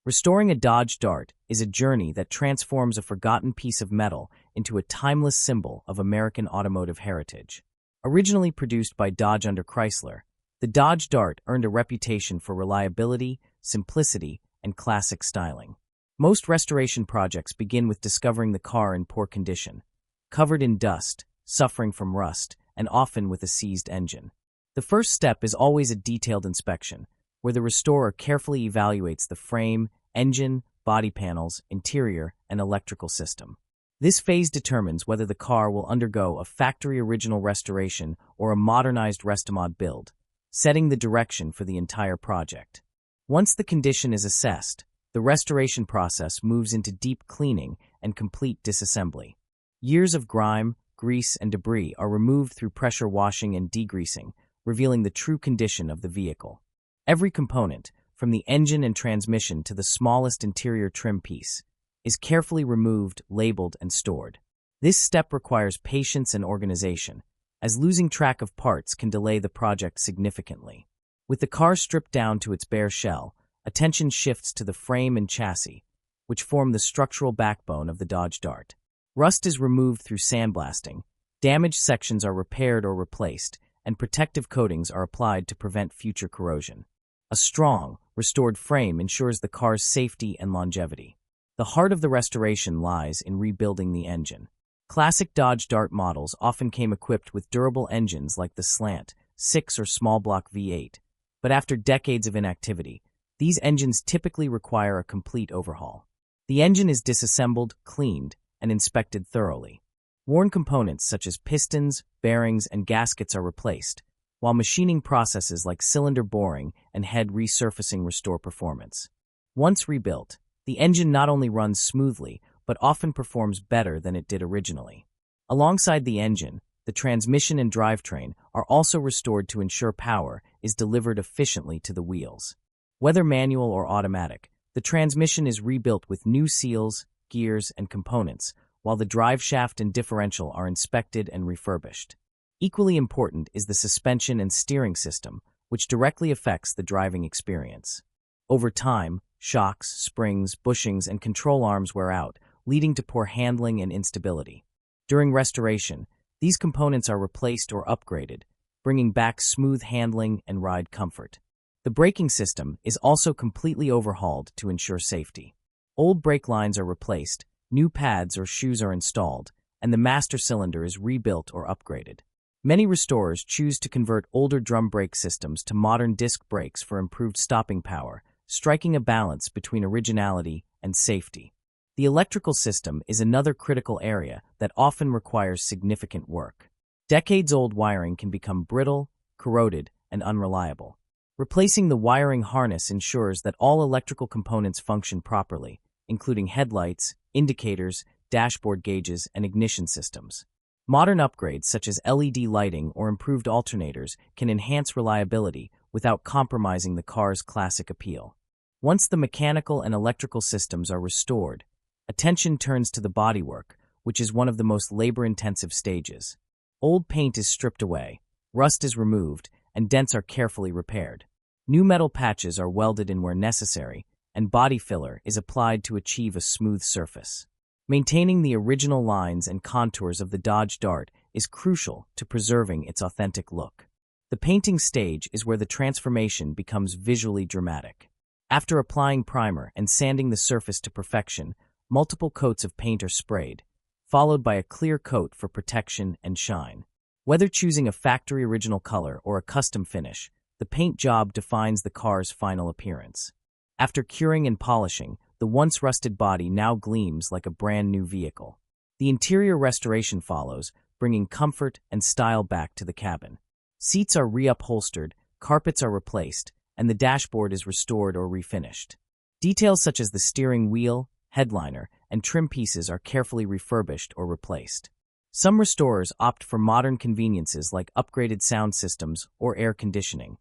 Restoring a Dodge Dart is a journey that transforms a forgotten piece of metal into a timeless symbol of American automotive heritage. Originally produced by Dodge under Chrysler, the Dodge Dart earned a reputation for reliability, simplicity, and classic styling. Most restoration projects begin with discovering the car in poor condition, covered in dust, suffering from rust, and often with a seized engine. The first step is always a detailed inspection, where the restorer carefully evaluates the frame, engine, body panels, interior, and electrical system. This phase determines whether the car will undergo a factory-original restoration or a modernized Restomod build, setting the direction for the entire project. Once the condition is assessed, the restoration process moves into deep cleaning and complete disassembly. Years of grime, grease, and debris are removed through pressure washing and degreasing, revealing the true condition of the vehicle. Every component, from the engine and transmission to the smallest interior trim piece, is carefully removed, labeled, and stored. This step requires patience and organization, as losing track of parts can delay the project significantly. With the car stripped down to its bare shell, attention shifts to the frame and chassis, which form the structural backbone of the Dodge Dart. Rust is removed through sandblasting, damaged sections are repaired or replaced, and protective coatings are applied to prevent future corrosion. A strong, restored frame ensures the car's safety and longevity. The heart of the restoration lies in rebuilding the engine. Classic Dodge Dart models often came equipped with durable engines like the Slant, 6 or small block V8, but after decades of inactivity, these engines typically require a complete overhaul. The engine is disassembled, cleaned, and inspected thoroughly. Worn components such as pistons, bearings, and gaskets are replaced, while machining processes like cylinder boring and head resurfacing restore performance. Once rebuilt, the engine not only runs smoothly, but often performs better than it did originally. Alongside the engine, the transmission and drivetrain are also restored to ensure power is delivered efficiently to the wheels. Whether manual or automatic, the transmission is rebuilt with new seals, gears, and components, while the drive shaft and differential are inspected and refurbished. Equally important is the suspension and steering system, which directly affects the driving experience. Over time, shocks, springs, bushings, and control arms wear out, leading to poor handling and instability. During restoration, these components are replaced or upgraded, bringing back smooth handling and ride comfort. The braking system is also completely overhauled to ensure safety. Old brake lines are replaced, new pads or shoes are installed, and the master cylinder is rebuilt or upgraded. Many restorers choose to convert older drum brake systems to modern disc brakes for improved stopping power, striking a balance between originality and safety. The electrical system is another critical area that often requires significant work. Decades-old wiring can become brittle, corroded, and unreliable. Replacing the wiring harness ensures that all electrical components function properly, including headlights, indicators, dashboard gauges, and ignition systems. Modern upgrades such as LED lighting or improved alternators can enhance reliability without compromising the car's classic appeal. Once the mechanical and electrical systems are restored, attention turns to the bodywork, which is one of the most labor-intensive stages. Old paint is stripped away, rust is removed, and dents are carefully repaired. New metal patches are welded in where necessary, and body filler is applied to achieve a smooth surface. Maintaining the original lines and contours of the Dodge Dart is crucial to preserving its authentic look. The painting stage is where the transformation becomes visually dramatic. After applying primer and sanding the surface to perfection, multiple coats of paint are sprayed, followed by a clear coat for protection and shine. Whether choosing a factory original color or a custom finish, the paint job defines the car's final appearance. After curing and polishing, the once rusted body now gleams like a brand new vehicle. The interior restoration follows, bringing comfort and style back to the cabin. Seats are reupholstered, carpets are replaced, and the dashboard is restored or refinished. Details such as the steering wheel, headliner, and trim pieces are carefully refurbished or replaced. Some restorers opt for modern conveniences like upgraded sound systems or air conditioning,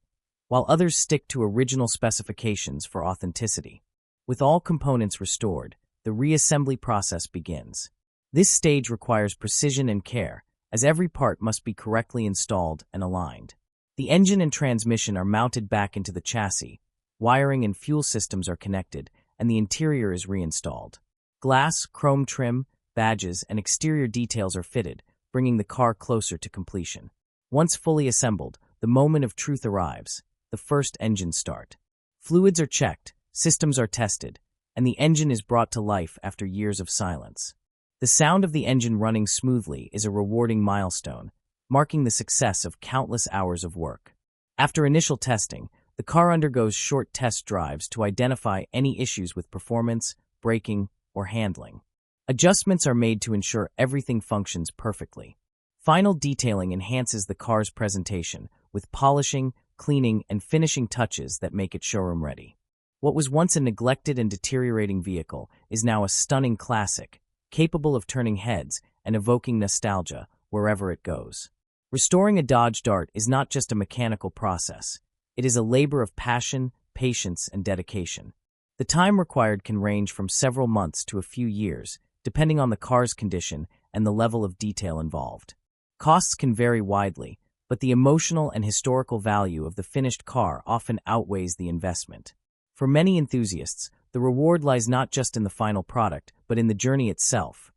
while others stick to original specifications for authenticity. With all components restored, the reassembly process begins. This stage requires precision and care, as every part must be correctly installed and aligned. The engine and transmission are mounted back into the chassis, wiring and fuel systems are connected, and the interior is reinstalled. Glass, chrome trim, badges, and exterior details are fitted, bringing the car closer to completion. Once fully assembled, the moment of truth arrives, the first engine start. Fluids are checked, systems are tested, and the engine is brought to life after years of silence. The sound of the engine running smoothly is a rewarding milestone, marking the success of countless hours of work. After initial testing, the car undergoes short test drives to identify any issues with performance, braking, or handling. Adjustments are made to ensure everything functions perfectly. Final detailing enhances the car's presentation, with polishing, cleaning, and finishing touches that make it showroom ready. What was once a neglected and deteriorating vehicle is now a stunning classic, capable of turning heads and evoking nostalgia wherever it goes. Restoring a Dodge Dart is not just a mechanical process. It is a labor of passion, patience, and dedication. The time required can range from several months to a few years, depending on the car's condition and the level of detail involved. Costs can vary widely, but the emotional and historical value of the finished car often outweighs the investment. For many enthusiasts, the reward lies not just in the final product, but in the journey itself.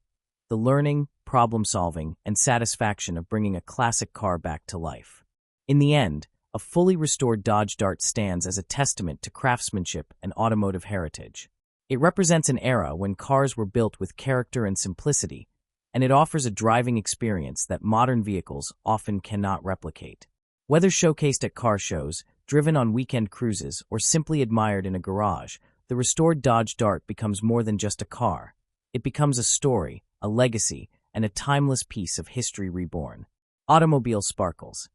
The learning, problem-solving, and satisfaction of bringing a classic car back to life. In the end, a fully restored Dodge Dart stands as a testament to craftsmanship and automotive heritage. It represents an era when cars were built with character and simplicity, and it offers a driving experience that modern vehicles often cannot replicate. Whether showcased at car shows, driven on weekend cruises, or simply admired in a garage, the restored Dodge Dart becomes more than just a car. It becomes a story, a legacy, and a timeless piece of history reborn. Automobile sparkles.